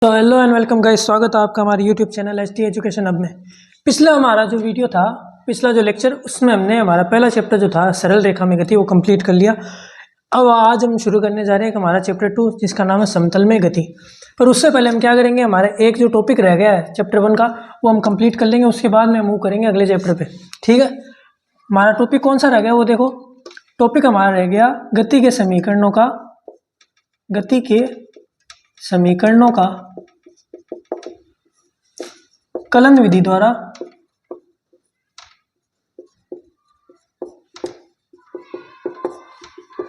तो hello and welcome guys, स्वागत है आपका हमारे YouTube channel HT education hub में। पिछला हमारा जो वीडियो था, पिछला जो लेक्चर, उसमें हमने हमारा पहला चैप्टर जो था सरल रेखा में गति, वो कंप्लीट कर लिया। अब आज हम शुरू करने जा रहे हैं हमारा चैप्टर 2, जिसका नाम है समतल में गति। पर उससे पहले हम क्या करेंगे, हमारा एक जो टॉपिक रह गया है चैप्टर 1 का, वो हम कंप्लीट कर लेंगे। उसके बाद में मूव करेंगे अगले चैप्टर पे। ठीक है, हमारा टॉपिक कौन सा रह गया वो देखो। टॉपिक हमारा रह गया गति के समीकरणों का, गति के समीकरणों का कलन विधि द्वारा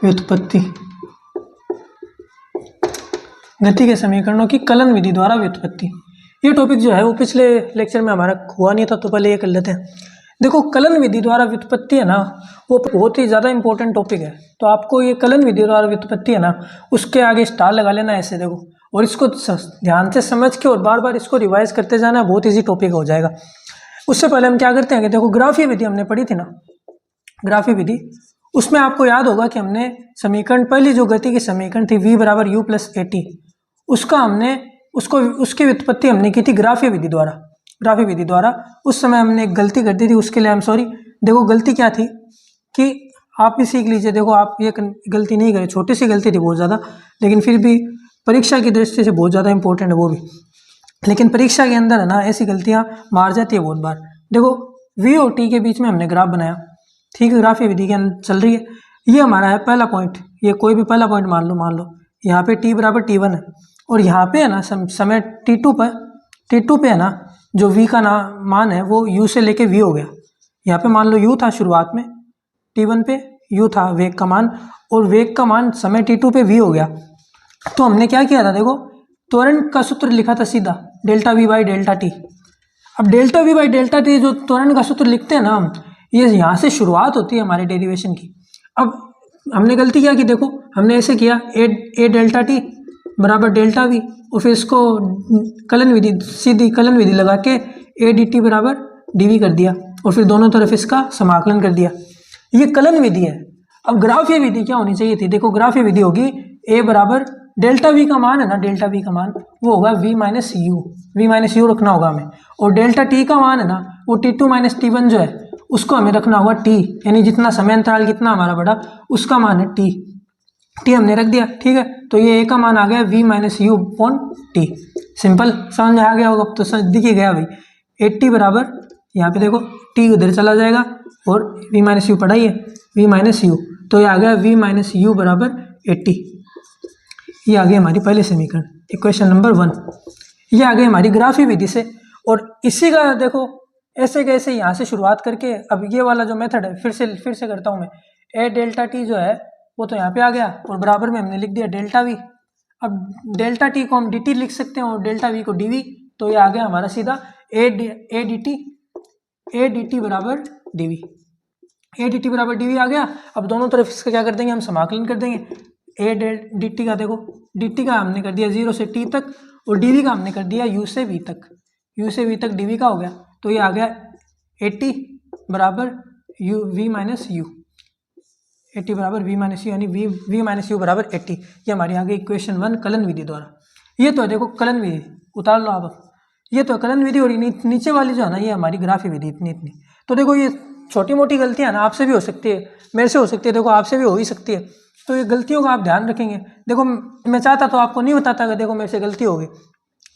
व्युत्पत्ति। गति के समीकरणों की कलन विधि द्वारा व्युत्पत्ति, ये टॉपिक जो है वो पिछले लेक्चर में हमारा हुआ नहीं था, तो पहले ये कर लेते हैं। देखो, कलन विधि द्वारा व्युत्पत्ति है ना, वो बहुत ही ज़्यादा इंपॉर्टेंट टॉपिक है। तो आपको ये कलन विधि द्वारा व्युत्पत्ति है ना, उसके आगे स्टार लगा लेना ऐसे देखो, और इसको ध्यान से समझ के और बार बार इसको रिवाइज करते जाना, बहुत इजी टॉपिक हो जाएगा। उससे पहले हम क्या करते हैं कि देखो, ग्राफीय विधि हमने पढ़ी थी ना, ग्राफीय विधि, उसमें आपको याद होगा कि हमने समीकरण, पहली जो गति की समीकरण थी v बराबर u प्लस ए टी, उसका हमने उसकी व्युत्पत्ति हमने की थी ग्राफीय विधि द्वारा। ग्राफीय विधि द्वारा उस समय हमने एक गलती कर दी थी, उसके लिए आई एम सॉरी। देखो गलती क्या थी कि आप भी सीख लीजिए। देखो, आप ये गलती नहीं करें, छोटी सी गलती थी बहुत ज़्यादा, लेकिन फिर भी परीक्षा की दृष्टि से बहुत ज़्यादा इंपॉर्टेंट है वो भी। लेकिन परीक्षा के अंदर है ना, ऐसी गलतियाँ मार जाती है बहुत बार। देखो, v और t के बीच में हमने ग्राफ बनाया, ठीक है, ग्राफीय विधि के अंदर चल रही है। ये हमारा है पहला पॉइंट, ये कोई भी पहला पॉइंट मान लो यहाँ पे t बराबर t1 है, और यहाँ पे है ना समय t2 पे है ना, जो v का मान है वो u से लेके v हो गया। यहाँ पे मान लो u था शुरुआत में, t1 पे u था वेग का मान, और वेग का मान समय t2 पे v हो गया। तो हमने क्या किया था, देखो त्वरण का सूत्र लिखा था सीधा, delta v by delta T. अब delta v by delta T जो त्वरण का सूत्र लिखते हैं ना हम, ये यहाँ से शुरुआत होती है हमारे डेरिवेशन की। अब हमने गलती क्या की, देखो हमने ऐसे किया, ए डेल्टा टी बराबर डेल्टा वी, और फिर इसको कलन विधि, सीधी कलन विधि लगा के ए डी टी बराबर डी वी कर दिया, और फिर दोनों तरफ इसका समाकलन कर दिया। ये कलन विधि है। अब ग्राफीय विधि क्या होनी चाहिए थी, देखो ग्राफीय विधि होगी ए बराबर डेल्टा वी का मान है ना, डेल्टा वी का मान वो होगा वी माइनस यू रखना होगा हमें, और डेल्टा टी का मान है ना, वो टी2 माइनस टी1 जो है उसको हमें रखना होगा टी, यानी जितना समय अंतराल कितना हमारा बड़ा, उसका मान है टी हमने रख दिया। ठीक है, तो ये ए का मान आ गया v minus you upon T. Simple, समझ में आ गया होगा, तो दिख ही गया भाई। 80 बराबर, यहाँ पे देखो टी उधर चला जाएगा, और v माइनस यू पढ़ा ही है, v माइनस यू, तो ये आ गया v माइनस यू बराबर 80। ये आ गई हमारी पहले समीकरण, इक्वेशन नंबर 1। ये आ गई हमारी ग्राफीय विधि से। और इसी का देखो ऐसे कैसे यहाँ से शुरुआत करके, अब ये वाला जो मेथड है फिर से करता हूँ मैं। ए डेल्टा टी जो है वो तो यहाँ पे आ गया, और बराबर में हमने लिख दिया डेल्टा वी। अब डेल्टा टी को हम डी टी लिख सकते हैं, और डेल्टा वी को डी वी, तो ये आ गया हमारा सीधा ए डी टी बराबर D V. A D T बराबर डी वी आ गया। अब दोनों तरफ इसका क्या कर देंगे, हम समाकलन कर देंगे। ए डी टी का देखो, डी टी का हमने कर दिया 0 से t तक, और डी वी का हमने कर दिया u से v तक, u से v तक डी वी का हो गया। तो ये आ गया 80 बराबर v माइनस यू, 80 बराबर v माइनस यू, यानी v माइनस यू बराबर 80। ये हमारी आ गई इक्वेशन 1 कलन विधि द्वारा। ये तो है देखो कलन विधि, उतार लो आप। ये तो कलन विधि, और नीचे वाली जो है ना, ये हमारी ग्राफीय विधि इतनी। तो देखो ये छोटी मोटी गलतियाँ ना आपसे भी हो सकती है, मेरे से हो सकती है, देखो आपसे भी हो ही सकती है। तो ये गलतियों का आप ध्यान रखेंगे। देखो मैं चाहता तो आपको नहीं बताता कि देखो मेरे से गलती होगी,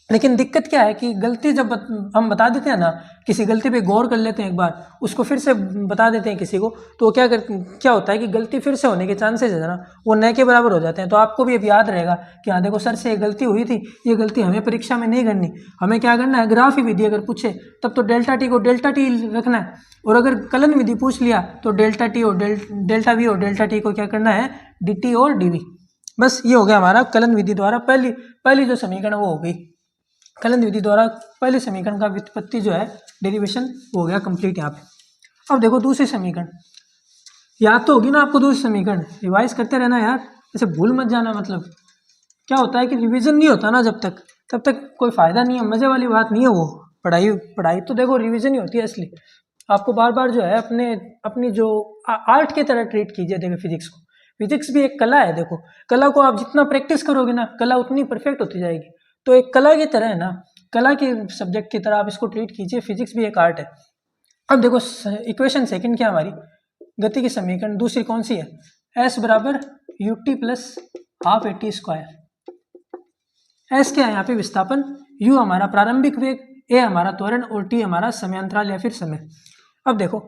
लेकिन दिक्कत क्या है कि गलती जब हम बता देते हैं ना, किसी गलती पे गौर कर लेते हैं एक बार, उसको फिर से बता देते हैं किसी को, तो क्या होता है कि गलती फिर से होने के चांसेस है ना, वो नए के बराबर हो जाते हैं। तो आपको भी अब याद रहेगा कि हाँ देखो सर से ये गलती हुई थी, ये गलती हमें परीक्षा में नहीं करनी। हमें क्या करना है, ग्राफीय विधि अगर पूछे तब तो डेल्टा टी को डेल्टा टी रखना है, और अगर कलन विधि पूछ लिया तो डेल्टा टी और डेल्टा वी और डेल्टा टी को क्या करना है, डी टी और डी वी। बस ये हो गया हमारा कलन विधि द्वारा पहली जो समीकरण वो हो गई। कलन विधि द्वारा पहले समीकरण का व्युत्पत्ति जो है, डेरिवेशन हो गया कंप्लीट यहाँ पे। अब देखो दूसरी समीकरण, याद तो होगी ना आपको दूसरी समीकरण, रिवाइज करते रहना यार, ऐसे भूल मत जाना। मतलब क्या होता है कि रिवीजन नहीं होता ना तब तक कोई फायदा नहीं है, मजे वाली बात नहीं है वो। पढ़ाई तो देखो रिवीजन ही होती है असली। आपको बार बार जो है अपनी जो आर्ट की तरह ट्रीट कीजिए। देखो फिजिक्स भी एक कला है। देखो कला को आप जितना प्रैक्टिस करोगे ना, कला उतनी परफेक्ट होती जाएगी। तो एक कला की तरह है ना, कला के सब्जेक्ट की तरह आप इसको ट्रीट कीजिए, फिजिक्स भी एक आर्ट है। अब देखो इक्वेशन सेकंड क्या हमारी, गति की समीकरण दूसरी कौन सी है, एस बराबर U T plus half A T square. S क्या है यहाँ पे विस्थापन, यू हमारा प्रारंभिक वेग, ए हमारा त्वरण और टी हमारा समयांतराल या फिर समय। अब देखो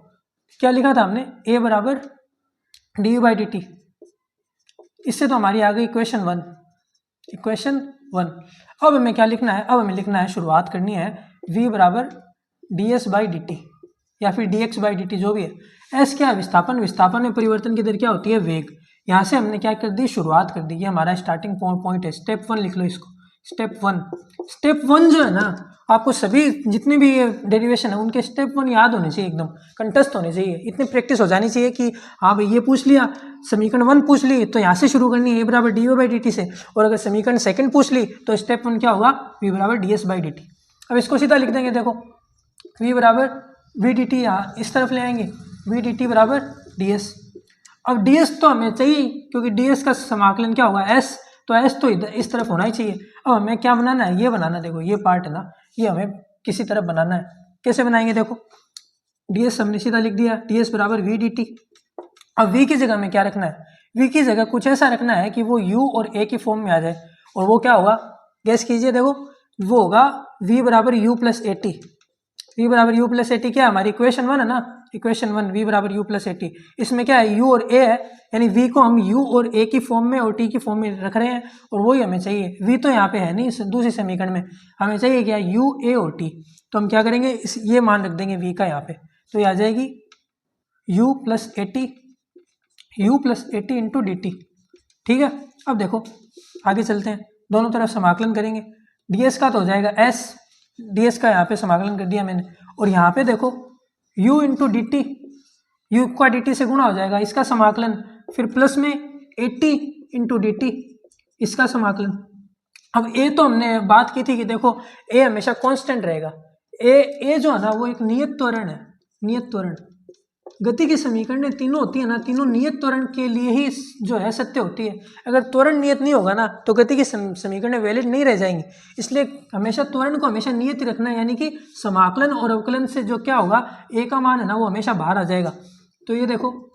क्या लिखा था हमने, ए बराबर D you by D T, इससे तो हमारी आ गई इक्वेशन वन। अब हमें क्या लिखना है, अब हमें लिखना है, शुरुआत करनी है v बराबर D S by D T या फिर D x by D T, जो भी है। एस क्या है विस्थापन, विस्थापन में परिवर्तन की दर क्या होती है, वेग। यहाँ से हमने क्या कर दी, शुरुआत कर दी, ये हमारा स्टार्टिंग पॉइंट है, स्टेप वन लिख लो इसको, स्टेप वन जो है ना, आपको सभी जितने भी डेरिवेशन है उनके स्टेप वन याद होने चाहिए, एकदम कंठस्थ होने चाहिए, इतनी प्रैक्टिस हो जानी चाहिए कि हाँ भाई ये पूछ लिया, समीकरण वन पूछ ली तो यहाँ से शुरू करनी है, ए बराबर डी ओ बाई डी टी से, और अगर समीकरण सेकंड पूछ ली तो स्टेप वन क्या होगा, वी बराबर D S by D T. अब इसको सीधा लिख देंगे, देखो वी बराबर वी डी टी, यहाँ इस तरफ ले आएंगे, वी डी टी बराबर डी एस। अब डी एस तो हमें चाहिए क्योंकि डी एस का समाकलन क्या होगा, एस, तो एस तो इधर इस तरफ होना ही चाहिए। अब हमें क्या बनाना है, ये बनाना है, देखो ये पार्ट है ना, ये हमें किसी तरफ बनाना है। कैसे बनाएंगे, देखो डी एस हमने सीधा लिख दिया, डी एस बराबर वी डी टी। अब वी की जगह में क्या रखना है, वी की जगह कुछ ऐसा रखना है कि वो यू और ए की फॉर्म में आ जाए, और वो क्या होगा, गैस कीजिए, देखो वो होगा वी बराबर U plus A T. V बराबर यू प्लस ए टी क्या हमारी इक्वेशन वन है ना, इक्वेशन वन वी बराबर यू प्लस ए टी। इसमें क्या है, यू और ए है, यानी वी को हम यू और ए की फॉर्म में और टी की फॉर्म में रख रहे हैं, और वही हमें चाहिए। वी तो यहाँ पे है नहीं, दूसरी समीकरण में हमें चाहिए क्या, यू ए और टी। तो हम क्या करेंगे, ये मान रख देंगे वी का यहाँ पे, तो ये आ जाएगी you plus A T, you plus A T into D T. ठीक है, अब देखो आगे चलते हैं, दोनों तरफ समाकलन करेंगे। डी एस का तो हो जाएगा एस, डी एस का यहाँ पे समाकलन कर दिया मैंने, और यहाँ पे देखो u into D T, you का डी टी से गुणा हो जाएगा, इसका समाकलन, फिर प्लस में 80 इंटू डी टी, इसका समाकलन। अब a तो हमने बात की थी कि देखो a हमेशा कांस्टेंट रहेगा, a जो है ना वो एक नियत त्वरण है, नियत त्वरण। गति की समीकरण तीनों होती है ना, तीनों नियत त्वरण के लिए ही जो है सत्य होती है। अगर त्वरण नियत नहीं होगा ना तो गति की समीकरण वैलिड नहीं रह जाएंगी। इसलिए हमेशा त्वरण को हमेशा नियत रखना है, यानी कि समाकलन और अवकलन से जो क्या होगा, ए का मान है ना वो हमेशा बाहर आ जाएगा। तो ये देखो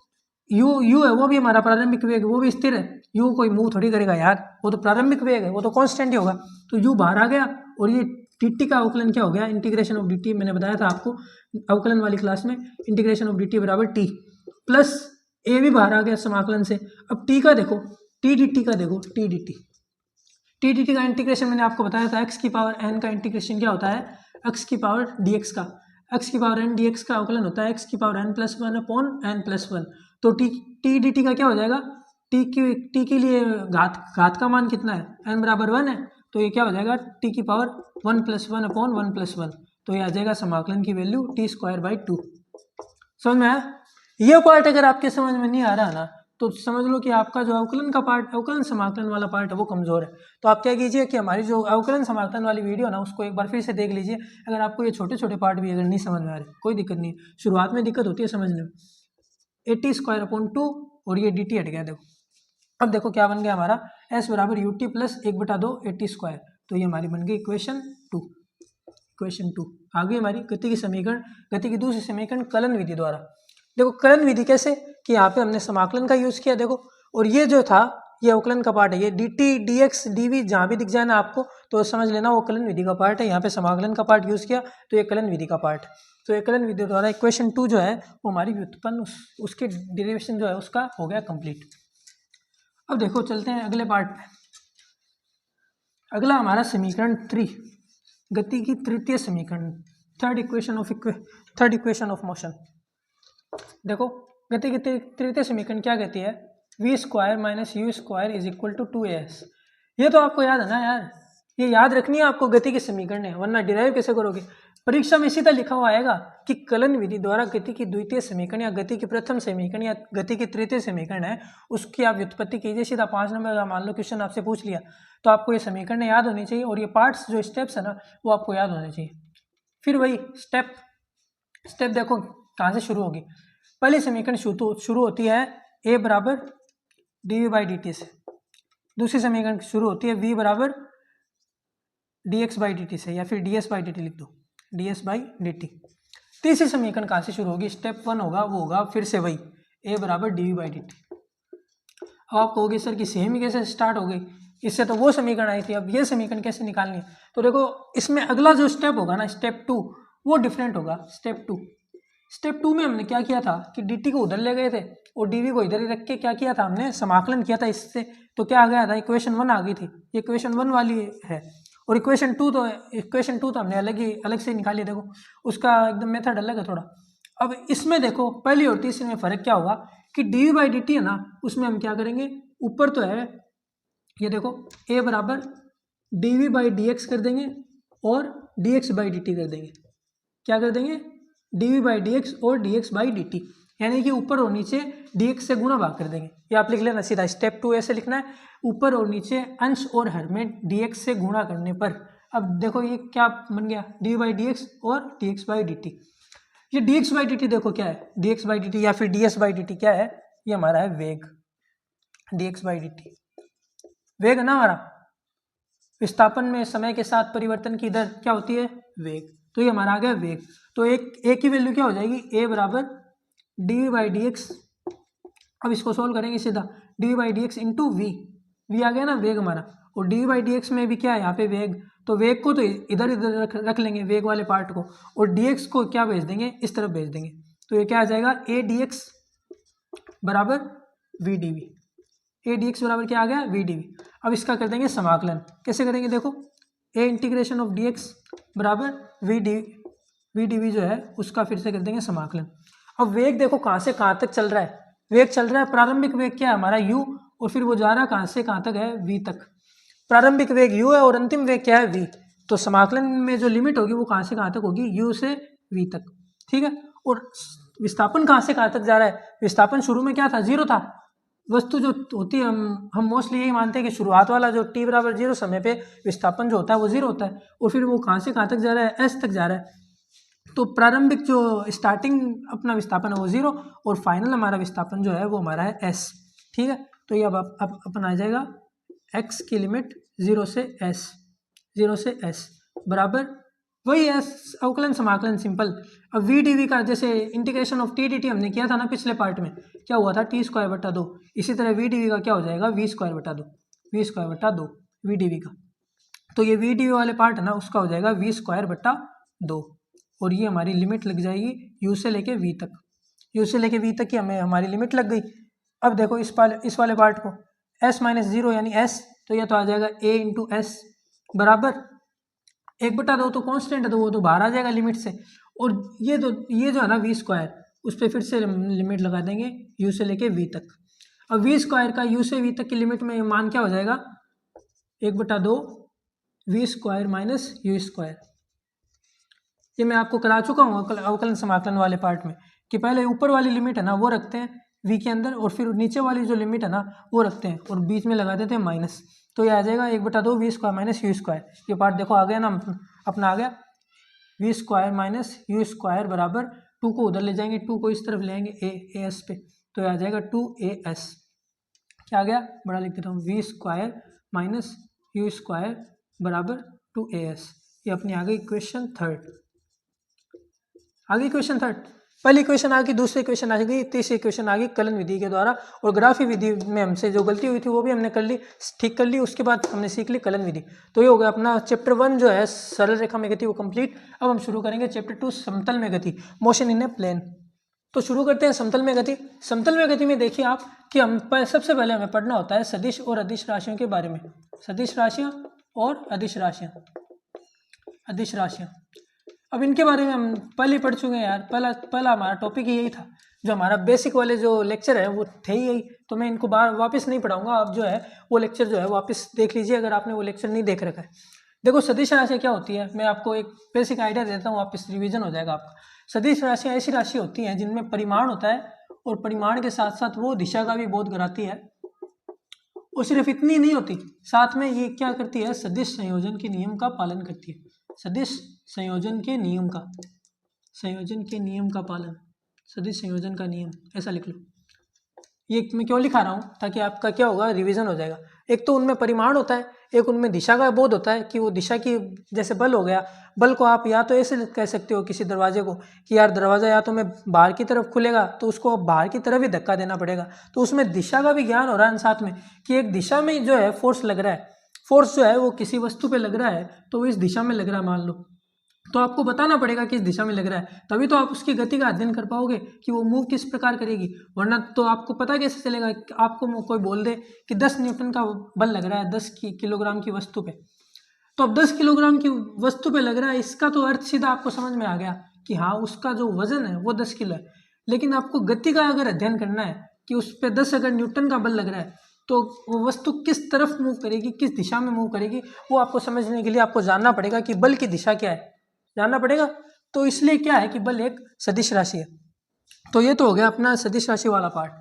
यू है, वो भी हमारा प्रारंभिक वेग, वो भी स्थिर है, यू कोई मूव थोड़ी करेगा यार, वो तो प्रारंभिक वेग है, वो तो कांस्टेंट ही होगा। तो यू बाहर आ गया, और ये डी का अवकलन क्या हो गया, इंटीग्रेशन ऑफ डी, मैंने बताया था आपको अवकलन वाली क्लास में, इंटीग्रेशन ऑफ डी बराबर टी, प्लस ए भी बाहर आ गया समाकलन से। अब टी का देखो, टी डी टी का देखो, टी डी टी का इंटीग्रेशन मैंने आपको बताया था, एक्स की पावर एन का इंटीग्रेशन क्या होता है, एक्स की पावर डी एक्स का, एक्स की पावर एन डी एक्स का अवकलन होता है एक्स की power N plus one upon N plus one. तो टी डी टी का क्या हो जाएगा, टी के लिए घात का मान कितना है, एन बराबर वन है, तो ये क्या हो जाएगा, टी की power one plus one upon one plus one. तो ये आ जाएगा समाकलन की value T square by two. समझ में आया? ये पार्ट अगर आपके समझ में नहीं आ रहा ना तो समझ लो कि आपका जो अवकलन का पार्ट, अवकलन समाकलन वाला पार्ट है वो कमजोर है। तो आप क्या कीजिए कि हमारी जो अवकलन समाकलन वाली वीडियो ना उसको एक बार फिर से देख लीजिए। अगर आपको ये छोटे छोटे पार्ट भी अगर नहीं समझ में आ रहे, कोई दिक्कत नहीं, शुरुआत में दिक्कत होती है समझने में। 80 स्क्वायर अपॉन 2 और ये डी टी हट गया, देखो अब देखो क्या बन गया हमारा, एस बराबर यू टी प्लस 1/2 80 स्क्वायर। तो ये हमारी बन गई इक्वेशन 2, इक्वेशन 2 आ गई हमारी गति की समीकरण, गति की दूसरी समीकरण कलन विधि द्वारा। देखो कलन विधि कैसे कि यहाँ पे हमने समाकलन का यूज किया, देखो, और ये जो था ये अवकलन का पार्ट है, ये D T D X D V जहाँ भी दिख जाए ना आपको तो समझ लेना वो कलन विधि का पार्ट है। यहाँ पे समाकलन का पार्ट यूज किया तो ये कलन विधि का पार्ट है। तो ये कलन विधि द्वारा इक्वेशन 2 जो है वो हमारी व्युत्पन्न उसके डेरिवेशन जो है उसका हो गया कंप्लीट। अब देखो चलते हैं अगले पार्ट में। अगला हमारा समीकरण 3, गति की तृतीय समीकरण, थर्ड इक्वेशन ऑफ मोशन। देखो गति की तृतीय समीकरण क्या कहती है, V square minus U square is equal to 2as। ये तो आपको याद है ना यार, ये याद रखनी है आपको गति के समीकरण है, वरना डिराइव कैसे करोगे। परीक्षा में सीधा लिखा हुआ आएगा कि कलन विधि द्वारा गति की द्वितीय समीकरण या गति की प्रथम समीकरण या गति की तृतीय समीकरण है उसकी आप व्युत्पत्ति कीजिए। सीधा 5 नंबर का मान लो क्वेश्चन आपसे पूछ लिया तो आपको ये समीकरण याद होनी चाहिए और ये पार्ट्स जो स्टेप्स है ना वो आपको याद होने चाहिए। फिर वही स्टेप देखो कहाँ से शुरू होगी। पहली समीकरण शुरू होती है ए बराबर D V by D T से, दूसरी समीकरण शुरू होती है v बराबर dx/dt से, या फिर ds/dt लिख दो, ds/dt। तीसरी समीकरण कहाँ से शुरू होगी? स्टेप 1 होगा, वो होगा फिर से वही a बराबर dv/dt। अब आप कहोगे सर कि सेम ही कैसे स्टार्ट हो गई, इससे तो वो समीकरण आई थी, अब ये समीकरण कैसे निकालनी है? तो देखो इसमें अगला जो स्टेप होगा ना, स्टेप 2, वो डिफरेंट होगा। स्टेप टू में हमने क्या किया था कि dt को उधर ले गए थे और dv को इधर ही रख के क्या किया था, हमने समाकलन किया था इससे। तो क्या आ गया था, इक्वेशन 1 आ गई थी, ये इक्वेशन 1 वाली है। और इक्वेशन टू तो हमने अलग से निकाली। देखो उसका एकदम मेथड अलग है थोड़ा। अब इसमें देखो पहली और तीसरी में फर्क क्या होगा कि dv/dt है ना, उसमें हम क्या करेंगे, ऊपर तो है ये देखो a बराबर dv/dx कर देंगे और dx/dt कर देंगे। क्या कर देंगे, dv/dx और dx/dt, यानी कि ऊपर और नीचे dx से गुणा भाग कर देंगे। ये आप लिख लेना सीधा, स्टेप 2 ऐसे लिखना है, ऊपर और नीचे अंश और हर में dx से गुणा करने पर। अब देखो ये क्या बन गया, dv/dx और dx/dt। ये dx/dt देखो क्या है, dx/dt या फिर ds/dt क्या है, ये हमारा है वेग। dx/dt वेग है ना हमारा, विस्थापन में समय के साथ परिवर्तन की दर क्या होती है, वेग। तो ये हमारा आ गया वेग। तो एक की वैल्यू क्या हो जाएगी, a बराबर dv/dx। अब इसको सोल्व करेंगे सीधा, dv/dx इंटू वी आ गया ना वेग हमारा, और dv/dx में भी क्या है यहाँ पे वेग। तो वेग को तो इधर रख लेंगे वेग वाले पार्ट को, और dx को क्या भेज देंगे, इस तरफ भेज देंगे। तो ये क्या आ जाएगा, a dx बराबर v dv। a dx बराबर क्या आ गया, v dv। अब इसका कर देंगे समाकलन, कैसे करेंगे देखो, a इंटीग्रेशन ऑफ dx बराबर v dv जो है उसका फिर से कर देंगे समाकलन। अब वेग देखो कहाँ से कहाँ तक चल रहा है, वेग चल रहा है, प्रारंभिक वेग क्या है हमारा u, और फिर वो जा रहा है कहाँ से कहाँ तक है, v तक। प्रारंभिक वेग u है और अंतिम वेग क्या है, v। तो समाकलन में जो लिमिट होगी वो कहाँ से कहाँ तक होगी, u से v तक, ठीक है। और विस्थापन कहाँ से कहाँ तक जा रहा है, विस्थापन शुरू में क्या था, 0 था। वस्तु जो होती है हम मोस्टली यही मानते हैं कि शुरुआत वाला जो t बराबर 0 समय पे विस्थापन जो होता है वो 0 होता है, और फिर वो कहाँ से कहाँ तक जा रहा है, s तक जा रहा है। तो प्रारंभिक जो स्टार्टिंग अपना विस्थापन है वो 0, और फाइनल हमारा विस्थापन जो है वो हमारा है s, ठीक है। तो ये अब अपन आ जाएगा x की लिमिट 0 से s बराबर वही है अवकलन समाकलन सिंपल। अब v dv का जैसे इंटीग्रेशन ऑफ t dt हमने किया था ना पिछले पार्ट में, क्या हुआ था, t²/2। इसी तरह v dv का क्या हो जाएगा, v²/2 v dv का। तो ये v dv वाले पार्ट है ना, उसका हो जाएगा v²/2, और ये हमारी लिमिट लग जाएगी u से लेके v तक, u से लेके v तक की हमारी लिमिट लग गई। अब देखो इस वाले पार्ट को s-0 यानी s, तो ये तो आ जाएगा a इंटू एस बराबर 1/2, तो कॉन्स्टेंट है तो वो तो बाहर आ जाएगा लिमिट से। और ये जो है ना v², उस पर फिर से लिमिट लगा देंगे u से लेके v तक। अब v² का u से v तक की लिमिट में मान क्या हो जाएगा, 1/2 v² माइनस u²। ये मैं आपको करा चुका हूँ अवकलन समाकलन वाले पार्ट में, कि पहले ऊपर वाली लिमिट है ना वो रखते हैं v के अंदर, और फिर नीचे वाली जो लिमिट है ना वो रखते हैं और बीच में लगा देते हैं माइनस। तो ये आ जाएगा 1/2 v² माइनस u²। ये पार्ट देखो आ गया ना अपना, आ गया v² माइनस u² बराबर 2 को उधर ले जाएंगे, 2 को इस तरफ ले आएंगे as पे, तो ये आ जाएगा 2as। क्या आ गया, बड़ा लिख देता हूँ, v² माइनस u² बराबर 2as। ये अपनी आ गई इक्वेशन थर्ड। पहली इक्वेशन आ गई, दूसरी इक्वेशन आ गई, तीसरी इक्वेशन आ गई कलन विधि के द्वारा, और ग्राफी विधि में हमसे जो गलती हुई थी वो भी हमने कर ली, ठीक कर ली। उसके बाद हमने सीख ली कलन विधि। तो ये हो गया अपना चैप्टर 1 जो है सरल रेखा में गति वो कंप्लीट। अब हम शुरू करेंगे चैप्टर 2 समतल में गति, मोशन इन ए प्लेन। तो शुरू करते हैं समतल में गति। समतल में गति में देखिए आप कि हम सबसे पहले हमें पढ़ना होता है सदिश और अदिश राशियों के बारे में। सदिश राशियाँ और अदिश राशियाँ, अब इनके बारे में हम पहले पढ़ चुके हैं यार। पहला हमारा टॉपिक ही यही था, जो हमारा बेसिक वाले जो लेक्चर है वो थे ही यही, तो मैं इनको वापस नहीं पढ़ाऊंगा। आप जो है वो लेक्चर जो है वापस देख लीजिए अगर आपने वो लेक्चर नहीं देख रखा है। देखो सदिश राशि क्या होती है, मैं आपको एक बेसिक आइडिया देता हूँ, वापस रिविजन हो जाएगा आपका। सदिश राशियाँ ऐसी राशि होती हैं जिनमें परिमाण होता है, और परिमाण के साथ साथ वो दिशा का भी बोध कराती है। और सिर्फ इतनी नहीं होती, साथ में ये क्या करती है, सदिश संयोजन के नियम का पालन करती है। सदिश संयोजन के नियम का पालन, सदिश संयोजन का नियम, ऐसा लिख लो। ये मैं क्यों लिखा रहा हूँ, ताकि आपका क्या होगा, रिवीजन हो जाएगा। एक तो उनमें परिमाण होता है, एक उनमें दिशा का बोध होता है कि वो दिशा की, जैसे बल हो गया, बल को आप या तो ऐसे कह सकते हो किसी दरवाजे को कि यार दरवाज़ा या तो मैं बाहर की तरफ खुलेगा तो उसको बाहर की तरफ ही धक्का देना पड़ेगा, तो उसमें दिशा का भी ज्ञान हो रहा है साथ में कि एक दिशा में जो है फोर्स लग रहा है, फोर्स जो है वो किसी वस्तु पे लग रहा है तो वो इस दिशा में लग रहा है मान लो, तो आपको बताना पड़ेगा कि इस दिशा में लग रहा है, तभी तो आप उसकी गति का अध्ययन कर पाओगे कि वो मूव किस प्रकार करेगी, वरना तो आपको पता कैसे चलेगा। आपको कोई बोल दे कि 10 न्यूटन का बल लग रहा है 10 किलोग्राम की वस्तु पे, तो अब 10 किलोग्राम की वस्तु पे लग रहा है, इसका तो अर्थ सीधा आपको समझ में आ गया कि हाँ उसका जो वजन है वो 10 किलो है। लेकिन आपको गति का अगर अध्ययन करना है कि उस पर 10 अगर न्यूटन का बल लग रहा है तो वो वस्तु किस तरफ मूव करेगी, किस दिशा में मूव करेगी, वो आपको समझने के लिए आपको जानना पड़ेगा कि बल की दिशा क्या है, जानना पड़ेगा। तो इसलिए क्या है कि बल एक सदिश राशि है। तो ये तो हो गया अपना सदिश राशि वाला पार्ट।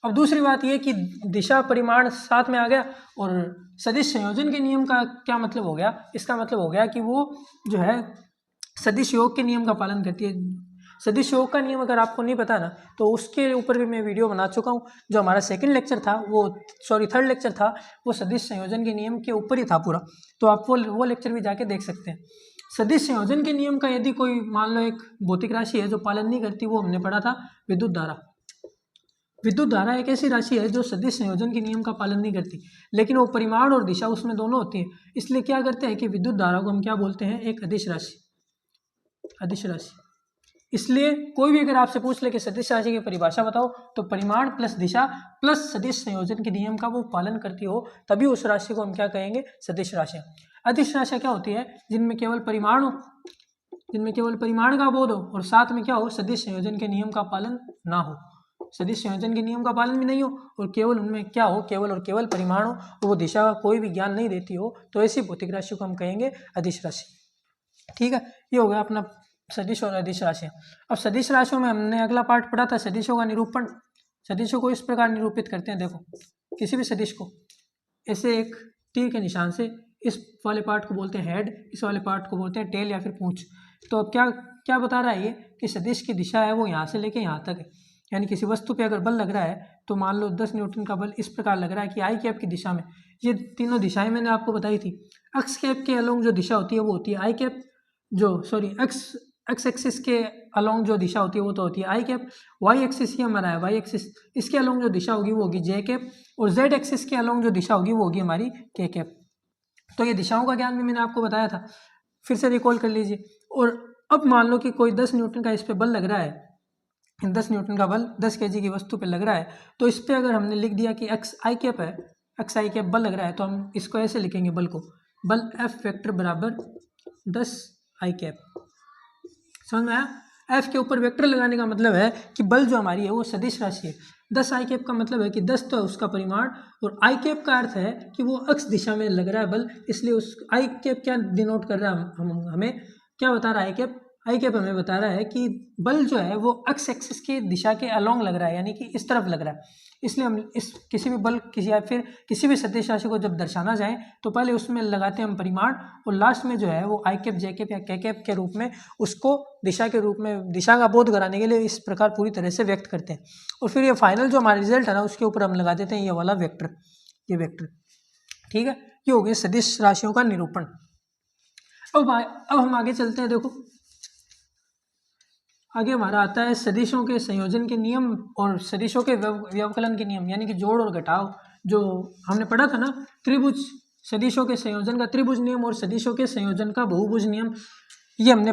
अब दूसरी बात ये कि दिशा परिमाण साथ में आ गया, और सदिश संयोजन के नियम का क्या मतलब हो गया, इसका मतलब हो गया कि वो जो है सदिश योग के नियम का पालन करती है। सदिश योग का नियम अगर आपको नहीं पता ना तो उसके ऊपर भी मैं वीडियो बना चुका हूँ, जो हमारा सेकंड लेक्चर था वो थर्ड लेक्चर था वो सदिश संयोजन के नियम के ऊपर ही था पूरा, तो आप वो लेक्चर भी जाके देख सकते हैं। सदिश संयोजन के नियम का यदि कोई मान लो एक भौतिक राशि है जो पालन नहीं करती, वो हमने पढ़ा था विद्युत धारा। विद्युत धारा एक ऐसी राशि है जो सदिश संयोजन के नियम का पालन नहीं करती, लेकिन वो परिमाण और दिशा उसमें दोनों होती है, इसलिए क्या करते हैं कि विद्युत धारा को हम क्या बोलते हैं, एक अदिश राशि, अदिश राशि। इसलिए कोई भी अगर आपसे पूछ ले कि सदिश राशि की परिभाषा बताओ, तो परिमाण प्लस दिशा प्लस सदिश संयोजन के नियम का वो पालन करती हो तभी उस राशि को हम क्या कहेंगे, सदिश राशियाँ। अदिश राशियाँ क्या होती है, जिनमें केवल परिमाण हो, जिनमें केवल परिमाण का बोध हो और साथ में क्या हो, सदिश संयोजन के नियम का पालन ना हो, सदिश संयोजन के नियम का पालन भी नहीं हो और केवल उनमें क्या हो, केवल और केवल परिमाण हो और वो दिशा का कोई भी ज्ञान नहीं देती हो, तो ऐसी भौतिक राशि को हम कहेंगे अदिश राशि। ठीक है, ये हो गया अपना सदिश और अदिश राशियाँ। अब सदिश राशियों में हमने अगला पार्ट पढ़ा था सदिशों का निरूपण। सदिशों को इस प्रकार निरूपित करते हैं, देखो किसी भी सदिश को ऐसे एक तीर के निशान से, इस वाले पार्ट को बोलते हैं हेड, इस वाले पार्ट को बोलते हैं टेल या फिर पूंछ। तो अब क्या क्या बता रहा है ये कि सदिश की दिशा है वो यहाँ से लेके यहाँ तक है, यानी किसी वस्तु पे अगर बल लग रहा है तो मान लो 10 न्यूटन का बल इस प्रकार लग रहा है कि आई कैप की दिशा में, ये तीनों दिशाएं मैंने आपको बताई थी। एक्स कैप के अलोंग जो दिशा होती है वो होती है आई कैप, जो सॉरी एक्स एक्सिस के अलोंग जो दिशा होती है वो तो होती है आई कैप, वाई एक्सिस ही हमारा है वाई एक्सिस, इसके अलोंग जो दिशा होगी वो होगी जे कैप, और जेड एक्सिस के अलोंग जो दिशा होगी वो होगी हमारी के कैप। तो ये दिशाओं का ज्ञान भी मैंने आपको बताया था, फिर से रिकॉल कर लीजिए। और अब मान लो कि कोई 10 न्यूटन का इस पर बल लग रहा है, 10 न्यूटन का बल 10 kg की वस्तु पे लग रहा है, तो इस पर अगर हमने लिख दिया कि एक्स आई कैप है, एक्स आई कैप बल लग रहा है, तो हम इसको ऐसे लिखेंगे बल को, बल एफ वेक्टर बराबर 10 आई कैप। समझ में आया? एफ के ऊपर वेक्टर लगाने का मतलब है कि बल जो हमारी है वो सदिश राशि है। 10 आई कैप का मतलब है कि 10 तो है उसका परिमाण, और आई कैप का अर्थ है कि वो अक्ष दिशा में लग रहा है बल, इसलिए उस आई कैप क्या डिनोट कर रहा है, हमें क्या बता रहा है आई कैप हमें बता रहा है कि बल जो है वो अक्ष एक्सिस की दिशा के अलोंग लग रहा है, यानी कि इस तरफ लग रहा है। इसलिए हम इस किसी भी बल किसी या फिर किसी भी सदिश राशि को जब दर्शाना चाहें तो पहले उसमें लगाते हैं हम परिमाण, और लास्ट में जो है वो आई कैप जे कैप या के कैप के रूप में उसको दिशा के रूप में, दिशा का बोध कराने के लिए इस प्रकार पूरी तरह से व्यक्त करते हैं। और फिर ये फाइनल जो हमारा रिजल्ट है ना उसके ऊपर हम लगा देते हैं ये वाला वेक्टर, ये वेक्टर। ठीक है, ये हो गया सदिश राशियों का निरूपण। अब हम आगे चलते हैं। देखो आगे हमारा आता है सदिशों के संयोजन के नियम और सदिशों के व्यवकलन के नियम, यानी कि जोड़ और घटाव। जो हमने पढ़ा था ना त्रिभुज, सदिशों के संयोजन का त्रिभुज नियम और सदिशों के संयोजन का बहुभुज नियम, ये हमने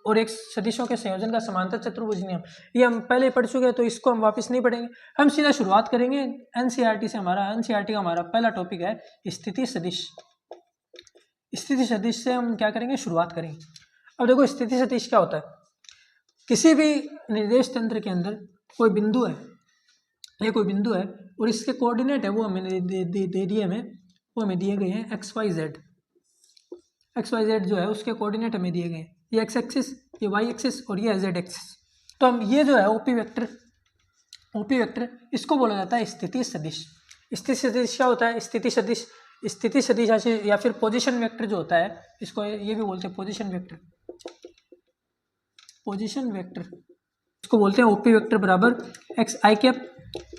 और एक सदिशों के संयोजन का समांतर चतुर्भुज नियम, ये हम पहले पढ़ चुके हैं, तो इसको हम वापस नहीं पढ़ेंगे। हम सीधा शुरुआत करेंगे एनसीईआरटी से। एनसीईआरटी का हमारा पहला टॉपिक है स्थिति सदिश। स्थिति सदिश से हम क्या करेंगे, शुरुआत करेंगे। अब देखो स्थिति सदिश क्या होता है, किसी भी निर्देश तंत्र के अंदर कोई बिंदु है, ये कोई बिंदु है और इसके कोऑर्डिनेट है वो हमें दे दिए, वो हमें दिए गए हैं एक्स वाई जेड जो है उसके कोऑर्डिनेट हमें दिए गए हैं, ये एक्स एक्सिस, ये वाई एक्सिस और ये जेड एक्सिस। तो हम ये जो है ओपी वेक्टर इसको बोला जाता है स्थिति सदिश। स्थिति सदिश क्या होता है, स्थिति सदिश या फिर पोजीशन वेक्टर जो होता है, इसको ये भी बोलते हैं पोजीशन वेक्टर, इसको बोलते हैं ओपी वेक्टर बराबर एक्स आई कैप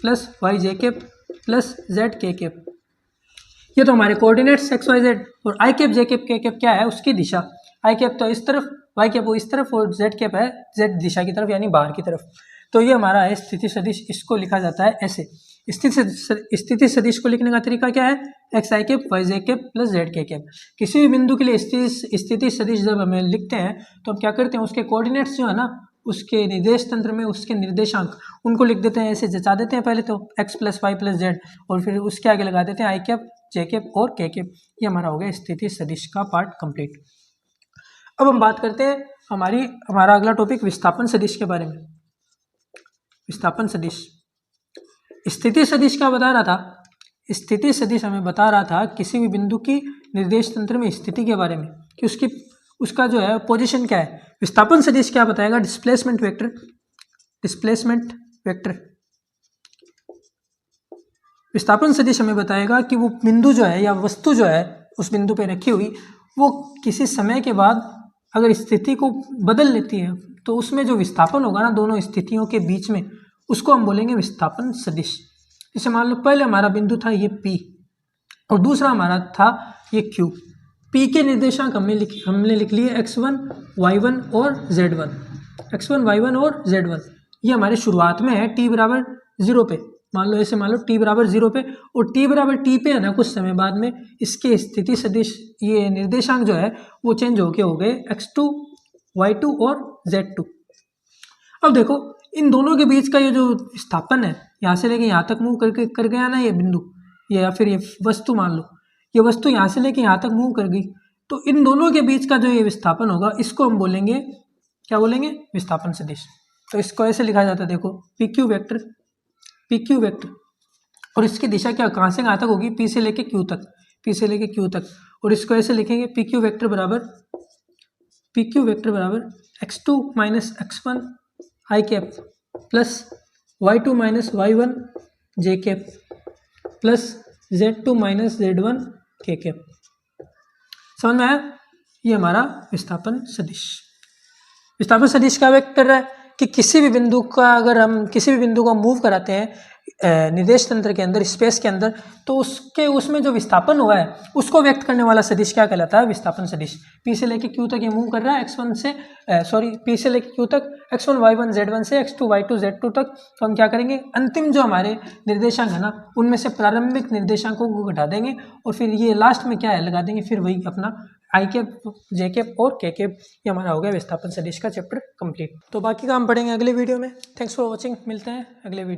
प्लस वाई जे कैप प्लस जेड के कैप। ये तो हमारे कोऑर्डिनेट्स एक्स वाई जेड, और आई कैप जे कैप के कैप क्या है, उसकी दिशा। आई कैप तो इस तरफ, वाई कैप वो इस तरफ, और जेड कैप है जेड दिशा की तरफ यानी बाहर की तरफ। तो ये हमारा है स्थिति सदिश, इसको लिखा जाता है ऐसे। स्थिति सदिश को लिखने का तरीका क्या है, एक्स आई कैप वाई जे कैप प्लस जेड के कैप। किसी भी बिंदु के लिए स्थिति सदिश जब हमें लिखते हैं तो हम क्या करते हैं, उसके कोऑर्डिनेट्स जो है ना, उसके निर्देश तंत्र में उसके निर्देशांक उनको लिख देते हैं, ऐसे जचा देते हैं पहले तो X plus Y plus Z, और फिर उसके आगे लगा देते हैं आई कैप जे कैप और के कैप। ये हमारा हो गया स्थिति सदिश का पार्ट कंप्लीट। अब हम बात करते हैं हमारा अगला टॉपिक विस्थापन सदिश के बारे में। विस्थापन सदिश, स्थिति सदिश क्या बता रहा था, स्थिति सदिश हमें बता रहा था किसी भी बिंदु की निर्देश तंत्र में स्थिति के बारे में कि उसका जो है पोजीशन क्या है। विस्थापन सदिश क्या बताएगा, डिस्प्लेसमेंट वेक्टर। डिस्प्लेसमेंट वेक्टर विस्थापन सदिश हमें बताएगा कि वो बिंदु जो है या वस्तु जो है उस बिंदु पे रखी हुई, वो किसी समय के बाद अगर स्थिति को बदल लेती है तो उसमें जो विस्थापन होगा ना दोनों स्थितियों के बीच में, उसको हम बोलेंगे विस्थापन सदिश। जैसे मान लो पहले हमारा बिंदु था ये P और दूसरा हमारा था ये Q। P के निर्देशांक हमने लिख लिए x1, y1 और z1। x1, y1 और z1 ये हमारे शुरुआत में है t बराबर 0 पे। मान लो ऐसे, मान लो t बराबर 0 पे, और t बराबर t पे है ना, कुछ समय बाद में इसके स्थिति सदिश ये निर्देशांक जो है वो चेंज होके हो गए x2, y2 और z2। अब देखो इन दोनों के बीच का ये जो विस्थापन है, यहाँ से लेके यहाँ तक मूव कर गया ना ये बिंदु, या फिर ये वस्तु, मान लो ये वस्तु यहाँ से लेके यहाँ तक मूव कर गई, तो इन दोनों के बीच का जो ये विस्थापन होगा इसको हम बोलेंगे, क्या बोलेंगे, विस्थापन सदिश। तो इसको ऐसे लिखा जाता है, देखो PQ वेक्टर, और इसकी दिशा क्या, कहाँ से कहाँ तक होगी, P से लेके Q तक, और इसको ऐसे लिखेंगे PQ वेक्टर बराबर x2 minus x1 I cap plus y2 minus y1 J cap plus z2 minus z1 K cap. समझ में आया, ये हमारा विस्थापन सदिश। विस्थापन सदिश क्या व्यक्त कर रहा है कि किसी भी बिंदु का, अगर हम किसी भी बिंदु को मूव कराते हैं निर्देश तंत्र के अंदर, स्पेस के अंदर, तो उसमें जो विस्थापन हुआ है उसको व्यक्त करने वाला सदिश क्या कहलाता है, विस्थापन सदिश। P से लेके Q तक ये मूव कर रहा है, P से लेके Q तक x1, y1, z1 से x2, y2, z2 तक। तो हम क्या करेंगे, अंतिम जो हमारे निर्देशांक है ना उनमें से प्रारंभिक निर्देशांकों को घटा देंगे, और फिर ये लास्ट में क्या है लगा देंगे, फिर वही अपना आई कैप, जे कैप और के कैप। ये हमारा हो गया विस्थापन सदिश का चैप्टर कंप्लीट। तो बाकी का हम पढ़ेंगे अगले वीडियो में। थैंक्स फॉर वॉचिंग, मिलते हैं अगले वीडियो।